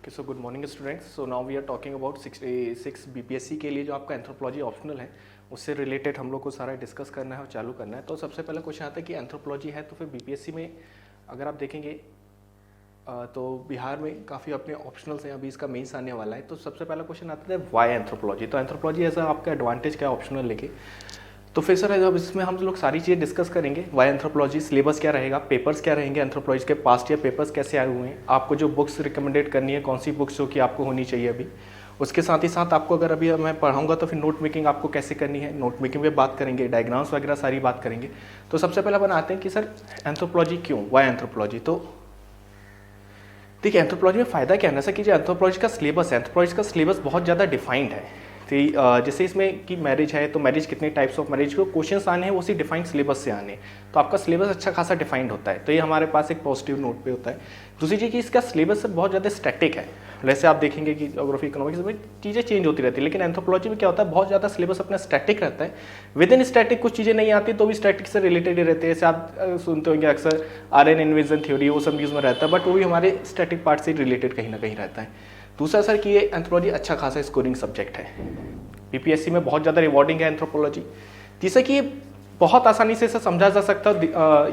So good morning students. So now we are talking about 6 BPSC के लिए जो आपका एंथ्रोपोलॉजी ऑप्शनल है उससे रिलेटेड हम लोग को सारा डिस्कस करना है और चालू करना है। तो सबसे पहला क्वेश्चन आता है कि एंथ्रोपोलॉजी है तो फिर बीपीएससी में अगर आप देखेंगे तो बिहार में काफ़ी अपने ऑप्शनल्स हैं, अभी इसका मेंस आने वाला है। तो सबसे पहला क्वेश्चन आता है वाई एंथ्रोपोलॉजी। तो एंथ्रोपोलॉजी ऐसा आपका एडवांटेज क्या है ऑप्शनल लेके। तो फिर सर अब इसमें हम लोग सारी चीज़ें डिस्कस करेंगे। वाई एंथ्रोपोलॉजी, सिलेबस क्या रहेगा, पेपर्स क्या रहेंगे, एंथ्रोपोलॉजी के पास्ट ईयर पेपर्स कैसे आए हुए हैं, आपको जो बुक्स रिकमेंडेड करनी है कौन सी बुक्स जो कि आपको होनी चाहिए अभी। उसके साथ ही साथ आपको अगर अभी मैं पढ़ाऊंगा तो फिर नोट मेकिंग आपको कैसे करनी है, नोट मेकिंग पे बात करेंगे, डायग्राम्स वगैरह सारी बात करेंगे। तो सबसे पहले अपन आते हैं कि सर एंथ्रोपोलॉजी क्यों, वाई एंथ्रोपोलॉजी। तो देखिए एंथ्रोपोलॉजी में फ़ायदा क्या है ना सर कि जो एंथ्रोपोलॉजी का सिलेबस है, एंथ्रोपोलॉजी का सिलेबस बहुत ज़्यादा डिफाइंड है। तो जैसे इसमें कि मैरिज है तो मैरिज कितने टाइप्स ऑफ मैरिज को क्वेश्चंस आने हैं उसी डिफाइंड सिलेबस से आने, तो आपका सिलेबस अच्छा खासा डिफाइंड होता है। तो ये हमारे पास एक पॉजिटिव नोट पे होता है। दूसरी चीज़ कि इसका सिलेबस बहुत ज़्यादा स्टैटिक है। जैसे आप देखेंगे कि ज्योग्राफी इकोनॉमिक्स में चीज़ें चेंज होती रहती है, लेकिन एंथ्रोपोलॉजी में क्या होता है बहुत ज़्यादा सिलेबस अपना स्टैटिक रहता है। विद इन स्टैटिक कुछ चीज़ें नहीं आती तो भी स्टैटिक से रिलेटेड ही रहते हैं। जैसे आप सुनते होंगे अक्सर आरएन इन्वेजन थ्योरी वो सब न्यूज़ में रहता है, बट वो भी हमारे स्टैटिक पार्ट से रिलेटेड कहीं ना कहीं रहता है। दूसरा सर कि ये एंथ्रोपोलॉजी अच्छा खासा स्कोरिंग सब्जेक्ट है, बीपीएससी में बहुत ज़्यादा रिवॉर्डिंग है एंथ्रोपोलॉजी। जिससे कि बहुत आसानी से इसे समझा जा सकता है,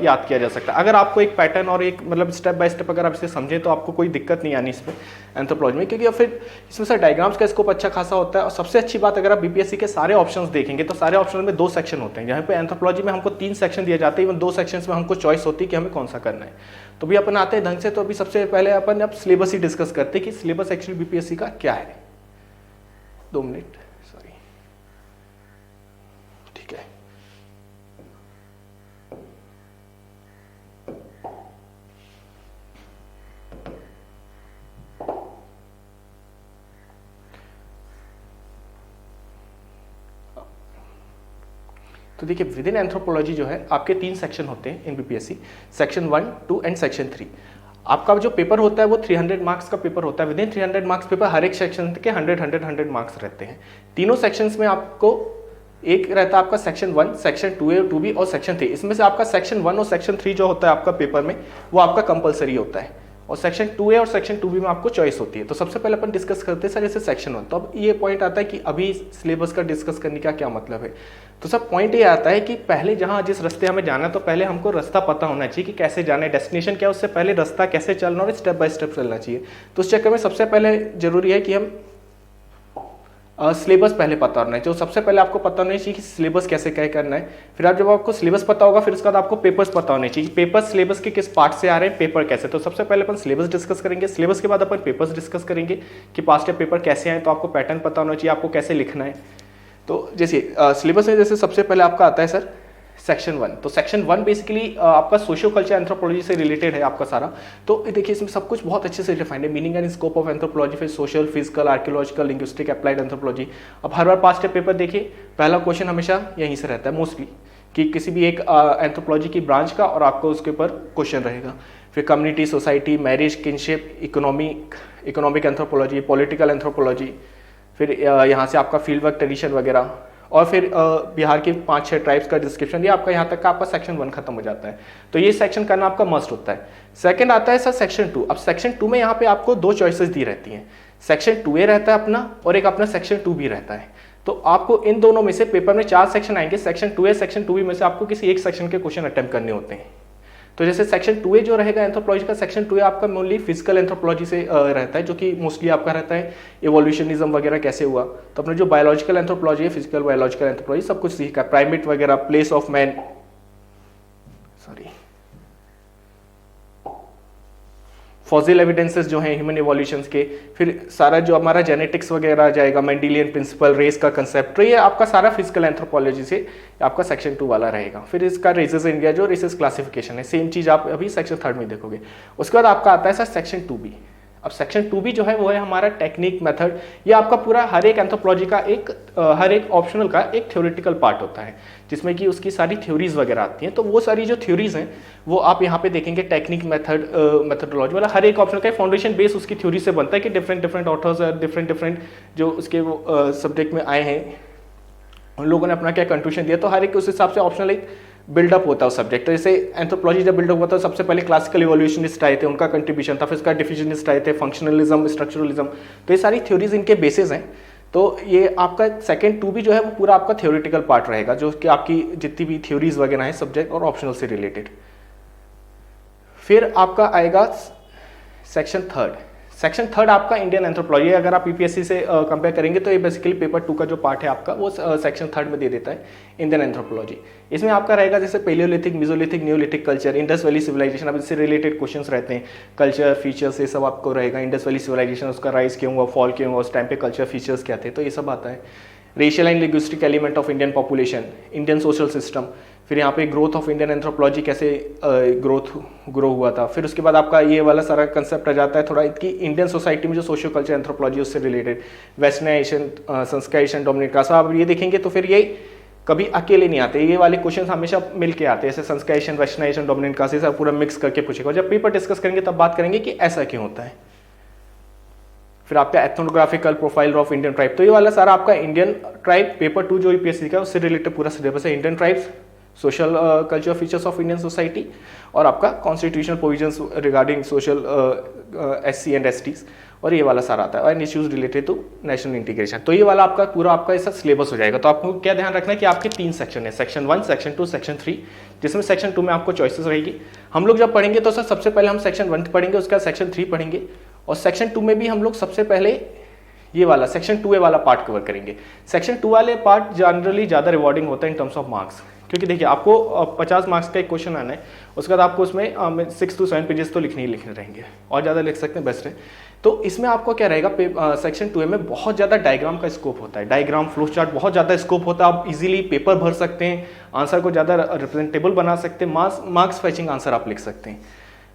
याद किया जा सकता है। अगर आपको एक पैटर्न और एक मतलब स्टेप बाय स्टेप अगर आप इसे समझें तो आपको कोई दिक्कत नहीं आनी इसमें एंथ्रोपोलॉजी में, क्योंकि फिर इसमें सर डायग्राम्स का स्कोप अच्छा खासा होता है। और सबसे अच्छी बात अगर आप बीपीएससी के सारे ऑप्शंस देखेंगे तो सारे ऑप्शन में 2 सेक्शन होते हैं, जहाँ पे एंथ्रोपोलॉजी में हमको 3 सेक्शन दिए जाते हैं, इवन 2 सेक्शंस में हमको चॉइस होती है कि हमें कौन सा करना है। तो भी अपन आते हैं ढंग से। तो अभी सबसे पहले अपन अब सिलेबस ही डिस्कस करते हैं कि सिलेबस एक्चुअली बीपीएससी का क्या है। 2 मिनट, सॉरी, ठीक है। तो देखिए विद इन एंथ्रोपोलॉजी जो है आपके 3 सेक्शन होते हैं इन बीपीएससी, सेक्शन 1, 2 एंड सेक्शन 3। आपका जो पेपर होता है वो 300 मार्क्स का पेपर होता है। विद इन 300 मार्क्स पेपर हर एक सेक्शन के 100 मार्क्स रहते हैं। तीनों सेक्शंस में आपको एक रहता है आपका सेक्शन 1, सेक्शन 2A, 2B और सेक्शन 3। इसमें से आपका सेक्शन 1 और सेक्शन 3 जो होता है आपका पेपर में वो आपका कंपलसरी होता है, और सेक्शन 2A और सेक्शन 2B में आपको चॉइस होती है। तो सबसे पहले अपन डिस्कस करते हैं सर जैसे सेक्शन 1। तो अब ये पॉइंट आता है कि अभी सिलेबस का डिस्कस करने का क्या मतलब है। तो सब पॉइंट ये आता है कि पहले जहाँ जिस रास्ते हमें जाना है तो पहले हमको रास्ता पता होना चाहिए कि कैसे जाना है, डेस्टिनेशन क्या है, उससे पहले रास्ता कैसे चलना और स्टेप बाय स्टेप चलना चाहिए। तो उस चक्कर में सबसे पहले जरूरी है कि हम सिलेबस पहले पता होना है। तो सबसे पहले आपको पता होना चाहिए कि सिलेबस कैसे क्या करना है। फिर आप जब आपको सिलेबस पता होगा फिर उसके बाद आपको पेपर्स पता होने चाहिए, पेपर सिलेबस के किस पार्ट से आ रहे हैं, पेपर कैसे। तो सबसे पहले अपन सिलेबस डिस्कस करेंगे, सिलेबस के बाद अपन पेपर्स डिस्कस करेंगे कि पास्ट ईयर पेपर कैसे आए। तो आपको पैटर्न पता होना चाहिए, आपको कैसे लिखना है। तो जैसे सिलेबस में जैसे सबसे पहले आपका आता है सर सेक्शन 1। तो सेक्शन 1 बेसिकली आपका सोशियो कल्चर एंथ्रोपोलॉजी से रिलेटेड है आपका सारा। तो देखिए इसमें सब कुछ बहुत अच्छे से डिफाइंड है, meaning and scope of anthropology, फिर social, physical, archaeological, linguistic, applied anthropology. अब हर बार पास्ट ईयर पेपर देखिए पहला क्वेश्चन हमेशा यहीं से रहता है मोस्टली, कि किसी भी एक एंथ्रोपोलॉजी की ब्रांच का और आपको उसके ऊपर क्वेश्चन रहेगा। फिर community, society, marriage, kinship, economic anthropology, political anthropology, फिर यहाँ से आपका फील्ड वर्क, ट्रेडिशन वगैरह, और फिर बिहार के 5-6 ट्राइब्स का डिस्क्रिप्शन। ये आपका यहाँ तक का आपका सेक्शन 1 खत्म हो जाता है। तो ये सेक्शन करना आपका मस्ट होता है। सेकंड आता है सर सेक्शन 2। अब सेक्शन 2 में यहाँ पे आपको 2 चॉइसेस दी रहती हैं, सेक्शन 2A रहता है अपना और एक अपना सेक्शन 2B रहता है। तो आपको इन दोनों में से पेपर में 4 सेक्शन आएंगे, सेक्शन 2A, सेक्शन 2B में से आपको किसी एक सेक्शन के क्वेश्चन अटेम्प्ट करने होते हैं। तो जैसे सेक्शन 2A जो रहेगा एंथ्रोपोलॉजी का, सेक्शन 2A आपका मोस्टली फिजिकल एंथ्रोपोलॉजी से रहता है, जो कि मोस्टली आपका रहता है इवोल्यूशनिज्म वगैरह कैसे हुआ। तो अपने जो बायोलॉजिकल एंथ्रोपोलॉजी है, फिजिकल, बायोलॉजिकल एंथ्रोपोलॉजी सब कुछ सीखा, प्राइमेट वगैरह, place of man, sorry, fossil evidences जो हैं ह्यूमन इवोल्यूशंस के, फिर सारा जो हमारा जेनेटिक्स वगैरह आ जाएगा, मेंडेलियन प्रिंसिपल, रेस का कंसेप्ट। तो ये आपका सारा फिजिकल एंथ्रोपोलॉजी से आपका सेक्शन 2 वाला रहेगा। फिर इसका रेसेस इंडिया जो रेसेस क्लासिफिकेशन है, सेम चीज आप अभी सेक्शन 3 में देखोगे। उसके बाद आपका आता है सर सेक्शन 2B। अब सेक्शन 2B जो है वो है हमारा टेक्निक, मेथड। ये आपका पूरा हर एक एंथ्रोपोलॉजी का हर एक ऑप्शनल का एक थ्योरेटिकल पार्ट होता है, जिसमें कि उसकी सारी थ्योरीज वगैरह आती हैं। तो वो सारी जो थ्योरीज हैं वो आप यहाँ पे देखेंगे, टेक्निक, मेथड, मेथडोलॉजी वाला हर एक ऑप्शन का फाउंडेशन बेस उसकी थ्योरी से बनता है कि डिफरेंट ऑथर्स और डिफरेंट जो उसके वो सब्जेक्ट में आए हैं उन लोगों ने अपना क्या कंट्रीब्यूशन दिया। तो हर एक उस हिसाब से ऑप्शनल एक बिल्डअप होता है उस सब्जेक्ट। तो जैसे एंथ्रोपोलॉजी जब बिल्डअप हुआ था सबसे पहले क्लासिकल इवोल्यूशनिस्ट आए थे, उनका कंट्रीब्यूशन था, फिर उसका डिफिजनिस्ट आए थे, फंक्शनलिज्म, स्ट्रक्चरलिज्म, तो ये सारी थ्योरीज इनके बेसिस हैं। तो ये आपका सेकंड 2 भी जो है वो पूरा आपका थ्योरेटिकल पार्ट रहेगा, जो कि आपकी जितनी भी थ्योरीज वगैरह हैं सब्जेक्ट और ऑप्शनल से रिलेटेड। फिर आपका आएगा सेक्शन थर्ड। सेक्शन थर्ड आपका इंडियन एंथ्रोपोलॉजी, अगर आप यूपीएससी से कंपेयर करेंगे तो ये बेसिकली पेपर 2 का जो पार्ट है आपका वो सेक्शन थर्ड में दे देता है इंडियन एंथ्रोपोलॉजी। इसमें आपका रहेगा जैसे Paleolithic, Mesolithic, Neolithic culture, Indus valley civilization, अब इससे रिलेटेड क्वेश्चंस रहते हैं, कल्चर फीचर्स ये सब आपको रहेगा। इंडस वैली सिविलाइजेशन, उसका राइज क्यों हुआ, फॉल क्यों हुआ, उस टाइम पे कल्चर फीचर्स क्या थे, तो ये सब आता है। Racial and linguistic element of Indian population, Indian social system, फिर यहाँ पे ग्रोथ ऑफ इंडियन एंथ्रोपोलॉजी, कैसे ग्रो हुआ था। फिर उसके बाद आपका ये वाला सारा कंसेप्ट आ जाता है थोड़ा कि इंडियन सोसाइटी में जो सोशियो कल्चर एंथ्रोपोलॉजी उससे रिलेटेड, वेस्टर्नाइजेशन, संस्काराइजेशन, डोमिनेट कास्ट, आप ये देखेंगे तो फिर ये कभी अकेले नहीं आते, ये वाले क्वेश्चन हमेशा मिलके आते हैं, जैसे संस्काराइजेशन, वेस्टर्नाइजेशन, डोमिनेट कास्ट, ये सब पूरा मिक्स करके पूछेगा। जब पेपर डिस्कस करेंगे तब बात करेंगे कि ऐसा क्यों होता है। फिर आपका एथनोग्राफिकल प्रोफाइल ऑफ इंडियन ट्राइब, तो ये वाला सारा आपका इंडियन ट्राइब पेपर 2 जो यूपीएससी का उससे रिलेटेड पूरा सिलेबस है। Indian tribes, social culture features of Indian society, और आपका constitutional provisions regarding social SC and STs, और ये वाला सारा आता है, और issues related to national integration. तो ये वाला आपका पूरा आपका ऐसा सिलेबस हो जाएगा। तो आपको क्या ध्यान रखना है कि आपके 3 सेक्शन है, सेक्शन 1, सेक्शन 2, सेक्शन 3, जिसमें सेक्शन 2 में आपको चॉइसेस रहेगी। हम लोग जब पढ़ेंगे तो सर सबसे पहले हम सेक्शन 1 पढ़ेंगे, उसके बाद सेक्शन 3 पढ़ेंगे, और सेक्शन 2 में भी हम लोग सबसे पहले ये वाला सेक्शन 2A वाला पार्ट कवर करेंगे। सेक्शन 2 वाले पार्ट जनरली ज़्यादा रिवॉर्डिंग होता है इन टर्म्स ऑफ मार्क्स, क्योंकि देखिए आपको 50 मार्क्स का एक क्वेश्चन आना है, उसके बाद आपको उसमें 6 to 7 पेजेस तो लिखने ही लिखने रहेंगे, और ज़्यादा लिख सकते हैं बेस्ट है। तो इसमें आपको क्या रहेगा, सेक्शन 2A में बहुत ज़्यादा डायग्राम का स्कोप होता है, डायग्राम, फ्लो चार्ट, बहुत ज़्यादा स्कोप होता है। आप इजीली पेपर भर सकते हैं, आंसर को ज़्यादा रिप्रेजेंटेबल बना सकते हैं, मार्क्स फेचिंग आंसर आप लिख सकते हैं।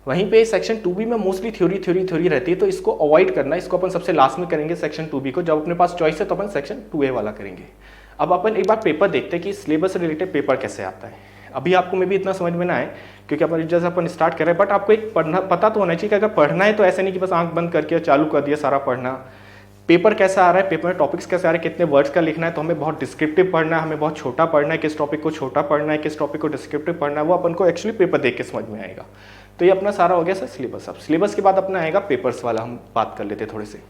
वहीं पे सेक्शन 2B में मोस्टली थ्योरी रहती है, तो इसको अवॉइड करना, इसको अपन सबसे लास्ट में करेंगे सेक्शन 2B को। जब अपने पास चॉइस है तो अपन सेक्शन 2A वाला करेंगे। अब अपन एक बार पेपर देखते हैं कि सिलेबस से रिलेटेड पेपर कैसे आता है। अभी आपको में भी इतना समझ में ना आए क्योंकि अपन जैसे अपन स्टार्ट कर रहे हैं, बट आपको एक पता तो होना चाहिए कि अगर पढ़ना है तो ऐसे नहीं कि बस आंख बंद करके चालू कर दिया सारा पढ़ना। पेपर कैसा आ रहा है, पेपर में टॉपिक्स कैसे आ रहे हैं, कितने वर्ड्स का लिखना है, तो हमें बहुत डिस्क्रिप्टिव पढ़ना है, हमें बहुत छोटा पढ़ना है, किस टॉपिक को छोटा पढ़ना है, किस टॉपिक को डिस्क्रिप्टिव पढ़ना है, वो अपन को एक्चुअली पेपर देख के समझ में आएगा। तो ये अपना सारा हो गया सर सिलेबस। अब सिलेबस के बाद अपना आएगा पेपर्स वाला, हम बात कर लेते थोड़े से।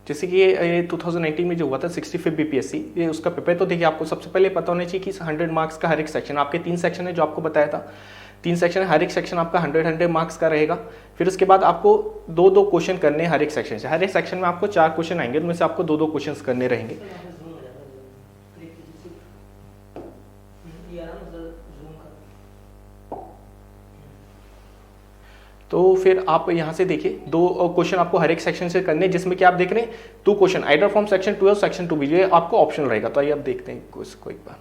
जैसे कि ये 2019 में जो हुआ था 65 बीपीएससी, ये उसका पेपर, तो देखिए आपको सबसे पहले पता होना चाहिए कि 100 मार्क्स का हर एक सेक्शन, आपके 3 सेक्शन है जो आपको बताया था, 3 सेक्शन है, हर एक सेक्शन आपका 100 मार्क्स का रहेगा। फिर उसके बाद आपको 2 क्वेश्चन करने हैं हर एक सेक्शन से, हर एक सेक्शन में आपको 4 क्वेश्चन आएंगे, उनमें से आपको 2 क्वेश्चन करने रहेंगे। तो फिर आप यहाँ से देखिए 2 क्वेश्चन आपको हर एक सेक्शन से करने, जिसमें कि आप देख रहे हैं 2 क्वेश्चन आइदर फ्रॉम सेक्शन 2 और सेक्शन 2B, ये आपको ऑप्शन रहेगा। तो आइए आप देखते हैं इसको एक बार।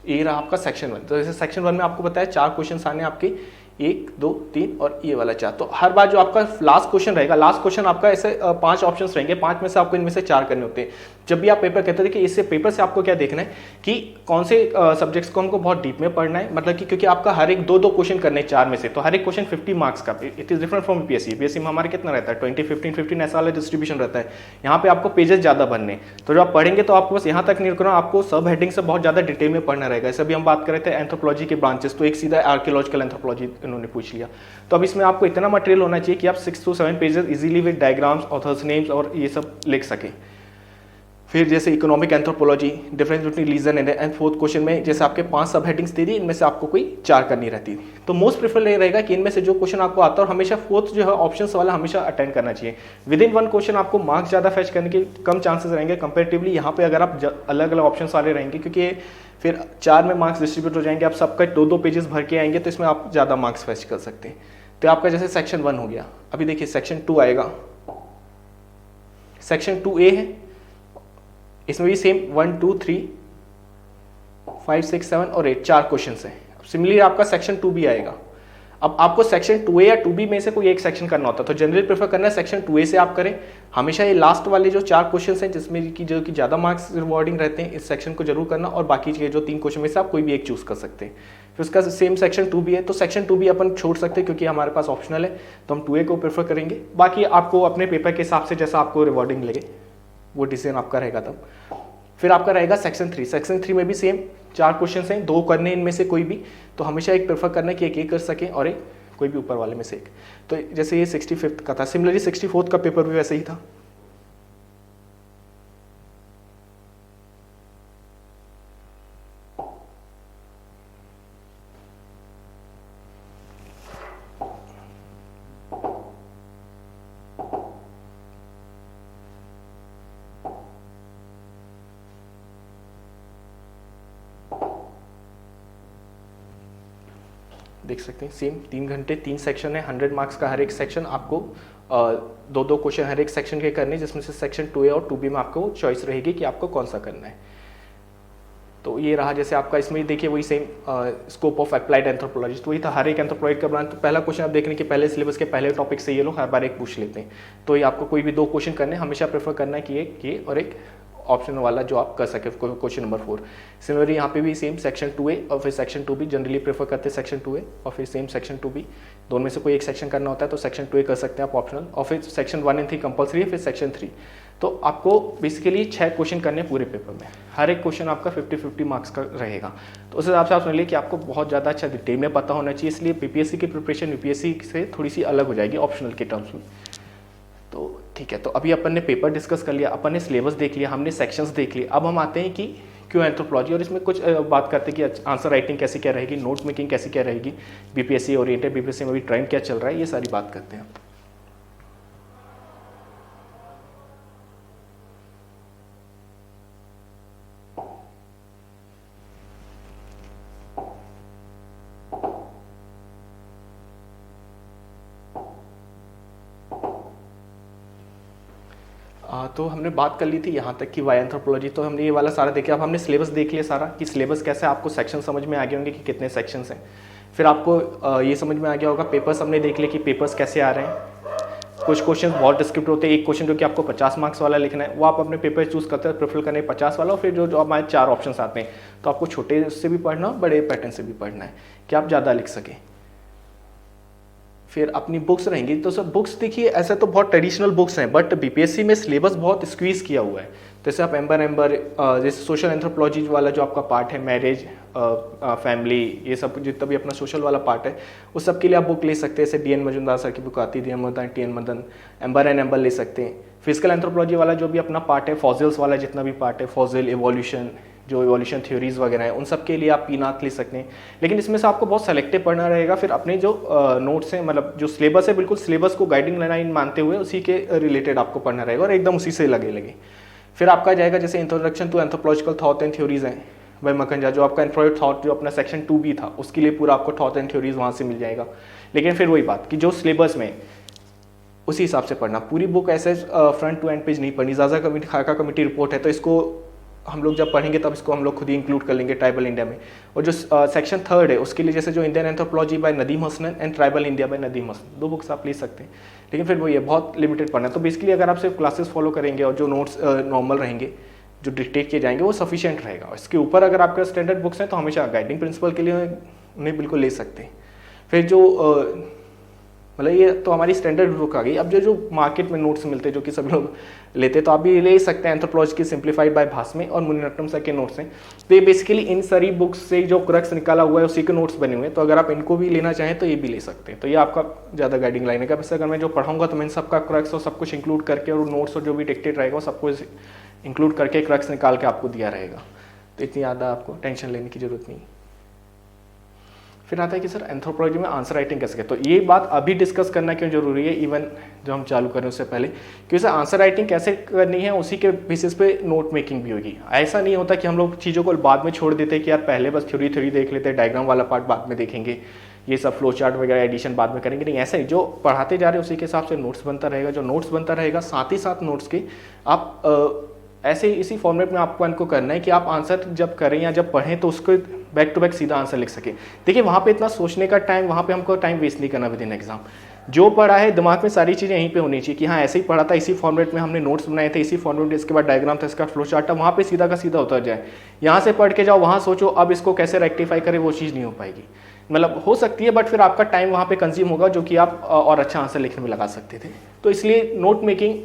ये रहा आपका सेक्शन 1। तो जैसे सेक्शन 1 में आपको बताया 4 क्वेश्चन आने आपके, 1, 2, 3 और ये वाला 4। तो हर बार जो आपका लास्ट क्वेश्चन रहेगा, लास्ट क्वेश्चन आपका ऐसे 5 ऑप्शंस रहेंगे, 5 में से आपको इनमें से 4 करने होते हैं। जब भी आप पेपर कहते हैं कि इससे पेपर से आपको क्या देखना है कि कौन से सब्जेक्ट्स को हमको बहुत डीप में पढ़ना है, मतलब कि क्योंकि आपका हर एक 2 क्वेश्चन करने 4 में से, तो हर एक क्वेश्चन 50 मार्क्स का। It is different from UPSC में हमारे कितना रहता है 20, 15, 15 ऐसा वाला डिस्ट्रीब्यूशन रहता है। यहाँ पे आपको पेजेस ज़्यादा बनने, तो जब आप पढ़ेंगे तो आपको बस यहाँ तक नहीं रुकना, आपको सब हेडिंग से बहुत ज़्यादा डिटेल में पढ़ना रहेगा। जैसे अभी हम बात कर रहे थे एंथ्रोपोलॉजी के ब्रांचेस, तो एक सीधा आर्कियोलॉजिकल एंथ्रोपोलॉजी इन्होंने पूछ लिया। तो अब इसमें आपको इतना मटेरियल होना चाहिए कि आप 6 to 7 pages easily with diagrams, authors names और ये सब लिख सकें। फिर जैसे economic anthropology, difference between reason and fourth question में जैसे आपके 5 सब हेडिंग्स दे दी, इनमें से आपको कोई 4 करनी रहती थी। तो मोस्ट प्रेफर ये रहेगा कि इनमें से जो क्वेश्चन आपको आता है, और हमेशा फोर्थ जो है ऑप्शंस वाला हमेशा अटेंड करना चाहिए। विद इन 1 क्वेश्चन आपको मार्क्स ज़्यादा फैच करने के कम चांसेस रहेंगे कंपेरेटिवली यहाँ पे अगर आप अलग अलग ऑप्शंस वाले रहेंगे, क्योंकि फिर 4 में मार्क्स डिस्ट्रीब्यूट हो जाएंगे, आप सबका 2 पेजेस भर के आएंगे, तो इसमें आप ज़्यादा मार्क्स फैच कर सकते हैं। तो आपका जैसे सेक्शन 1 हो गया, अभी देखिए सेक्शन 2 आएगा, सेक्शन 2A है, इसमें भी सेम 1, 2, 3, 5, 6, 7 और 8 4 क्वेश्चन हैं। सिमिलरली आपका सेक्शन 2B आएगा। अब आपको सेक्शन 2A या 2B में से कोई एक सेक्शन करना होता है, तो जनरली प्रेफर करना है सेक्शन 2A से आप करें। हमेशा ये लास्ट वाले जो 4 क्वेश्चन हैं जिसमें कि जो कि ज़्यादा मार्क्स रिवॉर्डिंग रहते हैं, इस सेक्शन को जरूर करना, और बाकी के जो 3 क्वेश्चन में से आप कोई भी एक चूज कर सकते हैं। फिर उसका सेम सेक्शन 2B है, तो सेक्शन 2B अपन छोड़ सकते हैं क्योंकि हमारे पास ऑप्शनल है, तो हम 2A को प्रेफर करेंगे। बाकी आपको अपने पेपर के हिसाब से जैसा आपको रिवॉर्डिंग लगे वो डिसीजन आपका रहेगा तब। फिर आपका रहेगा सेक्शन 3। सेक्शन 3 में भी सेम 4 क्वेश्चन हैं, 2 करने इनमें से कोई भी, तो हमेशा एक प्रेफर करना है कि एक कर सकें और एक कोई भी ऊपर वाले में से एक। तो जैसे ये 65th का था, सिमिलरली 64th का पेपर भी वैसे ही था। देख सकते हैं सेम 3 घंटे 3 सेक्शन है, 100 मार्क्स का हर एक सेक्शन। आपको 2-2 क्वेश्चन हर एक सेक्शन के करने, जिसमें से सेक्शन 2A और 2B में आपको चॉइस रहेगी कि आपको कौन सा करना है। तो ये रहा, जैसे आपका इसमें देखिए वही same scope of applied anthropology, तो वही था हर एक एंथ्रोपोलॉजी का बनाना। तो पहला क्वेश्चन आप देखने के पहले सिलेबस के पहले टॉपिक से ये लोग हर बार एक पूछ लेते हैं, तो ये आपको कोई भी 2 क्वेश्चन करने, हमेशा प्रेफर करना है कि एक ये और एक ऑप्शन वाला जो आप कर सके क्वेश्चन नंबर 4। सिमिलरली यहाँ पे भी सेम सेक्शन 2A और फिर सेक्शन 2B, जनरली प्रेफर करते हैं सेक्शन 2A और फिर सेम सेक्शन 2B। दोनों में से कोई एक सेक्शन करना होता है तो सेक्शन 2A कर सकते हैं आप ऑप्शनल, और फिर सेक्शन 1 और 3 कंपलसरी है, फिर सेक्शन 3। तो आपको बेसिकली 6 क्वेश्चन करने पूरे पेपर में, हर एक क्वेश्चन आपका 50-50 मार्क्स का रहेगा। तो उस हिसाब से आप समझ लीजिए कि आपको बहुत ज़्यादा अच्छा डिटेल में पता होना चाहिए, इसलिए बीपीएससी की प्रिपरेशन यूपीएससी से थोड़ी सी अलग हो जाएगी ऑप्शनल के टर्म्स में। तो ठीक है, तो अभी अपन ने पेपर डिस्कस कर लिया, अपन ने सिलेबस देख लिया, हमने सेक्शंस देख लिए। अब हम आते हैं कि क्यों एंथ्रोपोलॉजी, और इसमें कुछ बात करते हैं कि आंसर राइटिंग कैसी क्या रहेगी, नोट मेकिंग कैसी क्या रहेगी, बीपीएससी ओरिएंटेड, बीपीएससी में भी ट्रेंड क्या चल रहा है, ये सारी बात करते हैं। तो हमने बात कर ली थी यहाँ तक कि वाई एंथ्रोपोलॉजी, तो हमने ये वाला सारा देखा। अब हमने सिलेबस देख लिया सारा कि सिलेबस कैसे, आपको सेक्शन समझ में आ गए होंगे कि कितने सेक्शंस हैं। फिर आपको ये समझ में आ गया होगा, पेपर्स हमने देख लिया कि पेपर्स कैसे आ रहे हैं। कुछ क्वेश्चन बहुत डिस्क्रिप्टिव होते हैं, एक क्वेश्चन जो कि आपको 50 मार्क्स वाला लिखना है, वो आप अपने पेपर चूज करते हैं, प्रेफर करने 50 वाला, और फिर जो हमारे 4 ऑप्शन आते हैं, तो आपको छोटे से भी पढ़ना, बड़े पैटर्न से भी पढ़ना है कि आप ज़्यादा लिख सकें। फिर अपनी बुक्स रहेंगी, तो सब बुक्स देखिए ऐसे तो बहुत ट्रेडिशनल बुक्स हैं, बट बीपीएससी में सिलेबस बहुत स्क्वीज किया हुआ है। जैसे आप एम्बर जैसे सोशल एंथ्रोपोलॉजी वाला जो आपका पार्ट है, मैरिज, फैमिली, ये सब जितना भी अपना सोशल वाला पार्ट है, उस सब के लिए आप बुक ले सकते हैं। जैसे डी एन मजुमदार सर की बुक आती है, D N Madan, T N Madan, Ember and Ember ले सकते हैं। फिजिकल एंथ्रोपोलॉजी वाला जो भी अपना पार्ट है, फॉसिल्स वाला जितना भी पार्ट है, फॉसिल, एवोल्यूशन, जो इवोल्यूशन थ्योरीज वगैरह है, उन सब के लिए आप पीनाथ ले सकते हैं। लेकिन इसमें से आपको बहुत सेलेक्टिव पढ़ना रहेगा। फिर अपने जो नोट्स हैं, मतलब जो सिलेबस है, बिल्कुल सिलेबस को गाइडिंग लाइन मानते हुए उसी के रिलेटेड आपको पढ़ना रहेगा और एकदम उसी से लगे। फिर आपका जाएगा जैसे introduction to anthropological thought and theories हैं बाय मखनजा, जो आपका एंथ्रोपोइड थॉट जो अपना सेक्शन 2B था, उसके लिए पूरा आपको थॉट एंड थ्योरीज वहाँ से मिल जाएगा। लेकिन फिर वही बात कि जो सिलेबस में उसी हिसाब से पढ़ना, पूरी बुक ऐसे फ्रंट टू एंड पेज नहीं पढ़नी। ज़्यादा कमेटी, खाका कमेटी रिपोर्ट है, तो इसको हम लोग जब पढ़ेंगे तब इसको हम लोग खुद ही इंक्लूड कर लेंगे ट्राइबल इंडिया में। और जो सेक्शन 3 है उसके लिए जैसे जो Indian anthropology by Nadeem Hasan and tribal India by Nadeem Hasan, 2 books आप ले सकते हैं। लेकिन फिर वो ये बहुत लिमिटेड पढ़ना है। तो बेसिकली अगर आप सिर्फ क्लासेस फॉलो करेंगे और जो नोट्स नॉर्मल रहेंगे जो डिक्टेट किए जाएंगे वो सफिशिएंट रहेगा। इसके ऊपर अगर आपके स्टैंडर्ड बुक्स हैं तो हमेशा गाइडिंग प्रिंसिपल के लिए उन्हें बिल्कुल ले सकते हैं। फिर जो मतलब ये तो हमारी स्टैंडर्ड बुक आ गई। अब जो मार्केट में नोट्स मिलते हैं जो कि सभी लोग लेते हैं, तो आप भी ले सकते हैं। एंथ्रोपोलॉजी की सिंप्लीफाइड बाय भास्मे और मुनिरत्नम सर के नोट्स हैं। तो ये बेसिकली इन सारी बुक्स से जो क्रक्स निकाला हुआ है उसी के नोट्स बने हुए हैं। तो अगर आप इनको भी लेना चाहें तो ये भी ले सकते हैं। तो ये आपका ज़्यादा गाइडिंग लाइन है। वैसे अगर मैं जो पढ़ाऊंगा तो मैं सबका क्रक्स और सब कुछ इंक्लूड करके और नोट्स और जो भी डिक्टेट रहेगा वो सब कुछ इंक्लूड करके क्रक्स निकाल के आपको दिया रहेगा। तो इतनी ज़्यादा आपको टेंशन लेने की जरूरत नहीं। फिर आता है कि सर एंथ्रोपोलॉजी में आंसर राइटिंग कैसे करें। तो ये बात अभी डिस्कस करना क्यों जरूरी है, इवन जो हम चालू करें उससे पहले, क्योंकि सर आंसर राइटिंग कैसे करनी है उसी के बेसिस पे नोट मेकिंग भी होगी। ऐसा नहीं होता कि हम लोग चीज़ों को बाद में छोड़ देते कि यार पहले बस थ्योरी देख लेते हैं, डायग्राम वाला पार्ट बाद में देखेंगे, ये सब फ्लो चार्ट वगैरह एडिशन बाद में करेंगे। नहीं, ऐसा ही जो पढ़ाते जा रहे हैं उसी के हिसाब से नोट्स बनता रहेगा। जो नोट्स बनता रहेगा साथ ही साथ नोट्स के आप ऐसे इसी फॉर्मेट में आपको इनको करना है कि आप आंसर जब करें या जब पढ़ें तो उसको बैक टू बैक सीधा आंसर लिख सकें। देखिए वहाँ पे इतना सोचने का टाइम, वहाँ पे हमको टाइम वेस्ट नहीं करना विद इन एग्जाम। जो पढ़ा है दिमाग में सारी चीज़ें यहीं पे होनी चाहिए कि हाँ ऐसे ही पढ़ा था, इसी फॉर्मेट में हमने नोट्स बनाए थे, इसी फॉर्मेट में इसके बाद डायग्राम था, इसका फ्लो चार्ट था, वहाँ पे सीधा का सीधा उतर जाए। यहाँ से पढ़ के जाओ, वहाँ सोचो अब इसको कैसे रेक्टिफाई करें, वो चीज़ नहीं हो पाएगी। मतलब हो सकती है बट फिर आपका टाइम वहाँ पे कंज्यूम होगा जो कि आप और अच्छा आंसर लिखने में लगा सकते थे। तो इसलिए नोट मेकिंग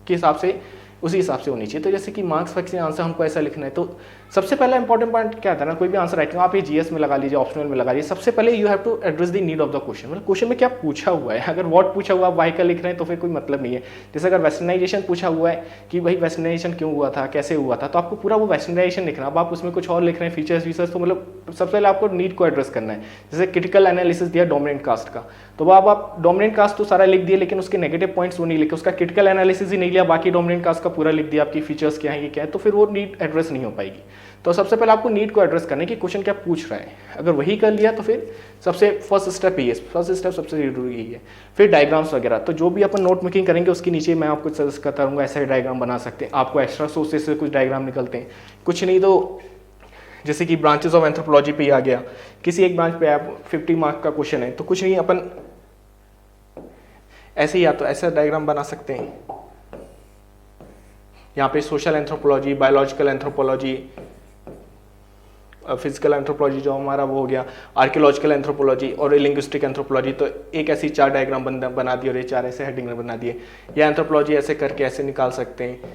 के हिसाब से उसी हिसाब से होनी चाहिए। तो जैसे कि मार्क्स फैक्स आंसर हमको ऐसा लिखना है, तो सबसे पहला इंपॉर्टेंट पॉइंट क्या था ना, कोई भी आंसर राइटिंग आप ये जीएस में लगा लीजिए, ऑप्शनल में लगा लीजिए, सबसे पहले you have to address the need of the question. मतलब क्वेश्चन में क्या पूछा हुआ है। अगर व्हाट पूछा हुआ वाई का लिख रहे हैं तो फिर कोई मतलब नहीं है। जैसे अगर वेस्टर्नाइजेशन पूछा हुआ है कि भाई वेस्टर्नाइजेशन क्यों हुआ था, कैसे हुआ था, तो आपको पूरा वो वेस्टर्नाइजेशन लिखना। अब आप उसमें कुछ और लिख रहे हैं फीचर्स वीचर्स, तो मतलब सबसे पहले आपको नीड को एड्रेस करना है। जैसे क्रिटिकल एनालिसिस दिया डोमिनेंट कास्ट का, तो अब आप डोमिनेंट कास्ट तो सारा लिख दिए लेकिन उसके नेगेटिव पॉइंट्स वो नहीं लिखे, उसका क्रिटिकल एनालिसिस ही नहीं लिया, बाकी डोमिनेंट कास्ट का पूरा लिख दिया, आपकी फीचर्स क्या है ये क्या है, तो फिर वो नीड एड्रेस नहीं हो पाएगी। तो सबसे पहले आपको नीड को एड्रेस करना है कि क्वेश्चन क्या पूछ रहा है। अगर वही कर लिया तो फिर सबसे फर्स्ट स्टेप ही है, फर्स्ट स्टेप सबसे जरूरी ही है। फिर डायग्राम्स वगैरह, तो जो भी अपन नोट मेकिंग करेंगे उसके नीचे मैं आपको सजेस्ट करता रहूँगा ऐसा डायग्राम बना सकते हैं। आपको एक्स्ट्रा सोर्सेज से कुछ डायग्राम निकलते हैं, कुछ नहीं तो जैसे कि ब्रांचेस ऑफ एंथ्रोपोलॉजी पे ही आ गया, किसी एक ब्रांच पे आप 50 मार्क का क्वेश्चन है तो कुछ नहीं अपन ऐसे ही या तो ऐसा डायग्राम बना सकते हैं। यहाँ पे social anthropology, biological anthropology, physical anthropology जो हमारा वो हो गया, आर्कियोलॉजिकल एंथ्रोपोलॉजी और लिंग्विस्टिक एंथ्रोपोलॉजी, तो एक ऐसी 4 डायग्राम बना दिए और ये 4 ऐसे हेडिंग बना दिए। या एंथ्रोपोलॉजी ऐसे करके ऐसे निकाल सकते हैं,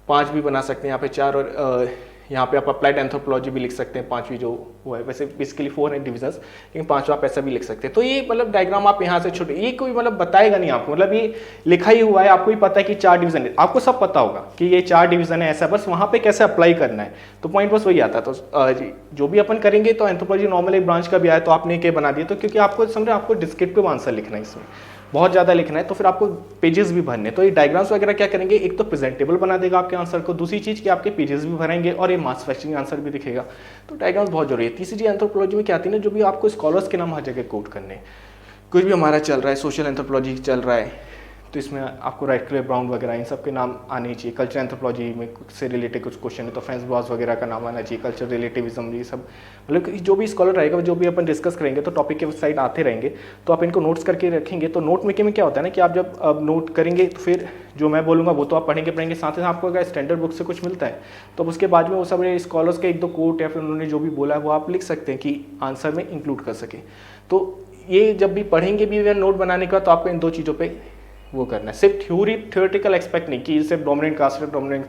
5 भी बना सकते हैं यहाँ पे 4, और यहाँ पे आप अप्लाइड एंथ्रोपोलॉजी भी लिख सकते हैं 5वीं जो वो है, वैसे बेसिकली 4 है डिविजन्स, लेकिन 5वां आप ऐसा भी लिख सकते हैं। तो ये मतलब डायग्राम आप यहाँ से छोटे, ये कोई मतलब बताएगा नहीं आपको, मतलब ये लिखा ही हुआ है, आपको ही पता है कि 4 डिवीजन है, आपको सब पता होगा कि ये 4 डिवीजन है ऐसा, बस वहाँ पे कैसे अप्लाई करना है, तो पॉइंट बस वही आता है। तो जो भी अपन करेंगे तो एंथ्रोपोलॉजी नॉर्मल एक ब्रांच का भी आया तो आपने क्या बना दिया, तो क्योंकि आपको समझे आपको डिस्क्रिप्टिव आंसर लिखना है, इसमें बहुत ज़्यादा लिखना है तो फिर आपको पेजेस भी भरने, तो ये डायग्राम्स वगैरह क्या करेंगे, एक तो प्रेजेंटेबल बना देगा आपके आंसर को, दूसरी चीज़ कि आपके पेजेस भी भरेंगे और ये मास फैक्चरिंग आंसर भी दिखेगा। तो डायग्राम्स बहुत जरूरी है। तीसरी चीज़ एंथ्रोपोलॉजी में क्या आती है ना, जो भी आपको स्कॉलर्स के नाम हर जगह कोट करने, कुछ भी हमारा चल रहा है, सोशल एंथ्रोपोलॉजी चल रहा है तो इसमें आपको राइटक्ले ब्राउन वगैरह इन सब के नाम आने चाहिए। कल्चर एंथ्रोपोलॉजी में से रिलेटेड कुछ क्वेश्चन है तो फ्रांस बॉस वगैरह का नाम आना चाहिए, कल्चर रिलेटिविज्म, ये सब मतलब जो भी स्कॉलर रहेगा, जो भी अपन डिस्कस करेंगे तो टॉपिक के साइड आते रहेंगे, तो आप इनको नोट्स करके रखेंगे। तो नोट मेकिंग में क्या होता है ना कि आप जब नोट करेंगे तो फिर जो मैं बोलूँगा वो तो आप पढ़ेंगे, साथ ही साथ आपको अगर स्टैंडर्ड बुक से कुछ मिलता है तो उसके बाद में वो सब स्कॉलर्स के 1-2 कोट या फिर उन्होंने जो भी बोला है वो आप लिख सकते हैं कि आंसर में इंक्लूड कर सके। तो ये जब भी पढ़ेंगे भी नोट बनाने का तो आपको इन 2 चीज़ों पर वो करना है। सिर्फ थ्योरेटिकल एक्सपेक्ट नहीं कि सिर्फ डोमिनेंट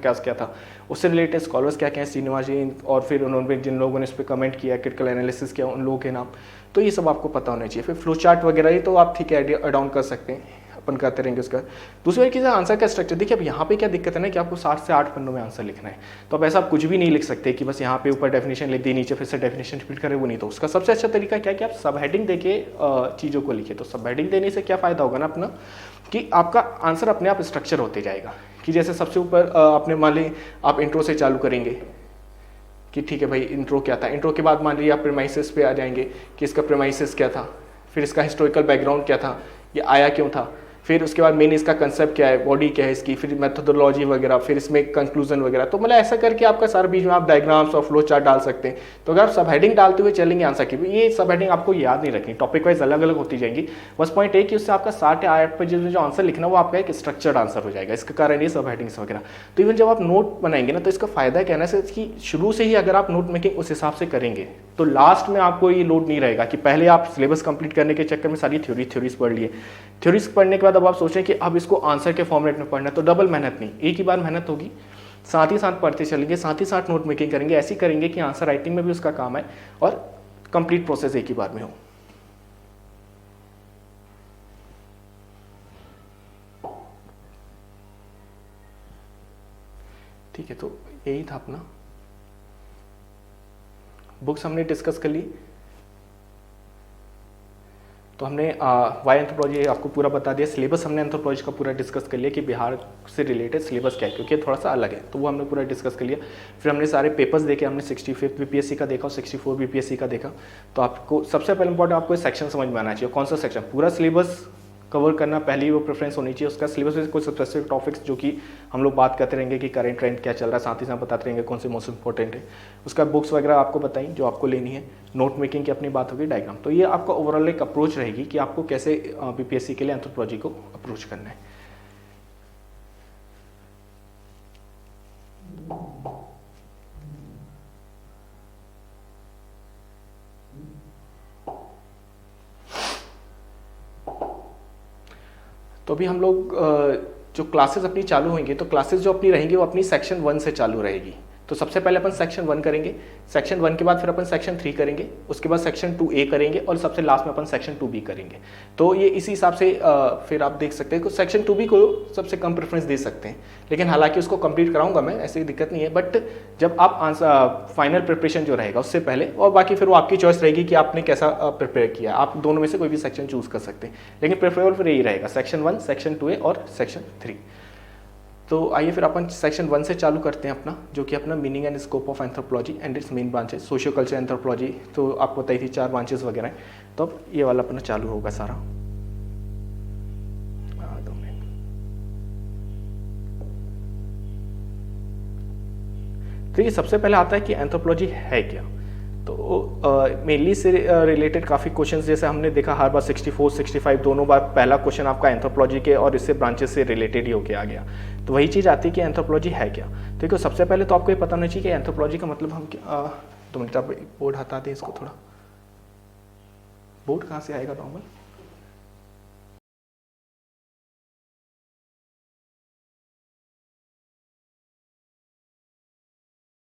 कास्ट क्या था, उससे रिलेटेड स्कॉलर्स क्या क्या हैं, श्रीनिवाजी और फिर उन्होंने जिन लोगों ने इस पर कमेंट किया, क्रिटिकल एनालिसिस किया, उन लोगों के नाम, तो ये सब आपको पता होना चाहिए। फिर फ्लो चार्ट वगैरह ही तो आप ठीक है ऐड ऑन कर सकते हैं, अपन करते रहेंगे उसका। दूसरी चीज़ आंसर का स्ट्रक्चर, देखिए अब यहाँ पे क्या दिक्कत है ना कि आपको 7 से 8 पन्नों में आंसर लिखना है, तो अब ऐसा आप कुछ भी नहीं लिख सकते कि बस यहाँ पे ऊपर डेफिनेशन लिख दी, नीचे फिर से डेफिनेशन रिपीट करें, वो नहीं। तो उसका सबसे अच्छा तरीका क्या है कि आप सब हेडिंग देके चीज़ों को लिखिए। तो सब हेडिंग देने से क्या फ़ायदा होगा ना अपना, कि आपका आंसर अपने आप स्ट्रक्चर होते जाएगा। कि जैसे सबसे ऊपर आपने मान ली आप इंट्रो से चालू करेंगे कि ठीक है भाई इंट्रो क्या था, इंट्रो के बाद मान लीजिए आप प्रेमाइसिस पे आ जाएंगे कि इसका प्रेमाइसिस क्या था, फिर इसका हिस्टोरिकल बैकग्राउंड क्या था, ये आया क्यों था, फिर उसके बाद मेन इसका कंसेप्ट क्या है, बॉडी क्या है इसकी, फिर मेथोडोलॉजी वगैरह, फिर इसमें कंक्लूजन वगैरह। तो मतलब ऐसा करके आपका सारा बीच में आप डायग्राम्स और फ्लो चार्ट डाल सकते हैं। तो अगर आप सब हेडिंग डालते हुए चलेंगे आंसर की, ये सब हेडिंग आपको याद नहीं रखनी, टॉपिक वाइज अलग अलग होती जाएंगी। बस पॉइंट है कि उससे आपका 7 या 8 पेजेस में जो आंसर लिखना वो आपका एक स्ट्रक्चर्ड आंसर हो जाएगा। इसका कारण ये सब हेडिंग्स वगैरह। तो इवन जब आप नोट बनाएंगे ना तो इसका फायदा कहना से कि शुरू से ही अगर आप नोट मेकिंग उस हिसाब से करेंगे तो लास्ट में आपको ये लोड नहीं रहेगा कि पहले आप सिलेबस कंप्लीट करने के चक्कर में सारी थ्योरीज पढ़ लिए, थ्योरीज पढ़ने के बाद अब आप सोचें कि अब इसको आंसर के फॉर्मेट में पढ़ना है, तो डबल मेहनत नहीं, एक ही बार मेहनत होगी, साथ ही साथ पढ़ते चलेंगे, साथ ही साथ नोट मेकिंग करेंगे, ऐसी करेंगे कि आंसर राइटिंग में भी उसका काम है और कंप्लीट प्रोसेस एक ही बार में हो। ठीक है, तो यही था अपना। बुक्स हमने डिस्कस कर ली, तो हमने वाई एंथ्रोपोलॉजी आपको पूरा बता दिया। सिलेबस हमने एंथ्रोपोलॉजी का पूरा डिस्कस कर लिया कि बिहार से रिलेटेड सिलेबस क्या है, क्योंकि थोड़ा सा अलग है, तो वो हमने पूरा डिस्कस कर लिया। फिर हमने सारे पेपर्स देखे, हमने 65 बीपीएससी का देखा और 64 बीपीएससी का देखा। तो आपको सबसे पहले इंपॉर्टेंट आपको सेक्शन समझ में आना चाहिए, कौन सा सेक्शन, पूरा सिलेबस कवर करना पहली वो प्रेफरेंस होनी चाहिए। उसका सिलेबस में कुछ स्पेसिफिक टॉपिक्स जो कि हम लोग बात करते रहेंगे कि करेंट ट्रेंड क्या चल रहा है, साथ ही साथ बताते रहेंगे कौन से मोस्ट इंपॉर्टेंट है। उसका बुक्स वगैरह आपको बताई जो आपको लेनी है, नोट मेकिंग की अपनी बात होगी, डायग्राम। तो ये आपका ओवरऑल एक अप्रोच रहेगी कि आपको कैसे बीपीएससी के लिए एंथ्रोपोलॉजी को अप्रोच करना है। तो अभी हम लोग जो क्लासेस अपनी चालू होंगी, तो क्लासेस जो अपनी रहेंगी वो अपनी सेक्शन 1 से चालू रहेगी। तो सबसे पहले अपन सेक्शन 1 करेंगे, सेक्शन 1 के बाद फिर अपन सेक्शन 3 करेंगे, उसके बाद सेक्शन 2A करेंगे और सबसे लास्ट में अपन सेक्शन 2B करेंगे। तो ये इसी हिसाब से फिर आप देख सकते हैं कि सेक्शन 2B को सबसे कम प्रेफरेंस दे सकते हैं, लेकिन हालांकि उसको कंप्लीट कराऊंगा मैं, ऐसी दिक्कत नहीं है। बट जब आप आंसर फाइनल प्रिपरेशन जो रहेगा उससे पहले, और बाकी फिर वो आपकी चॉइस रहेगी कि आपने कैसा प्रिपेयर किया, आप दोनों में से कोई भी सेक्शन चूज कर सकते हैं, लेकिन प्रेफरेबल फिर यही रहेगा सेक्शन 1, सेक्शन 2A और सेक्शन 3। तो आइए फिर अपन सेक्शन 1 से चालू करते हैं अपना, जो कि अपना meaning and scope of anthropology and it's main branches. Socio culture anthropology तो आपको बताई थी 4 ब्रांचेस वगैरह हैं, तो अब ये वाला अपना चालू होगा सारा। तो ये सबसे पहले आता है कि एंथ्रोपोलॉजी है क्या। तो मेनली से रिलेटेड काफ़ी क्वेश्चंस जैसे हमने देखा हर बार 64, 65 दोनों बार पहला क्वेश्चन आपका एंथ्रोपोलॉजी के और इससे ब्रांचेस से रिलेटेड ही होके आ गया। तो वही चीज़ आती है कि एंथ्रोपोलॉजी है क्या। तो देखो सबसे पहले तो आपको ये पता होना चाहिए कि एंथ्रोपोलॉजी का मतलब हम क्या। 2 मिनट आप बोर्ड हटा दें इसको थोड़ा, बोर्ड कहाँ से आएगा नॉर्मल।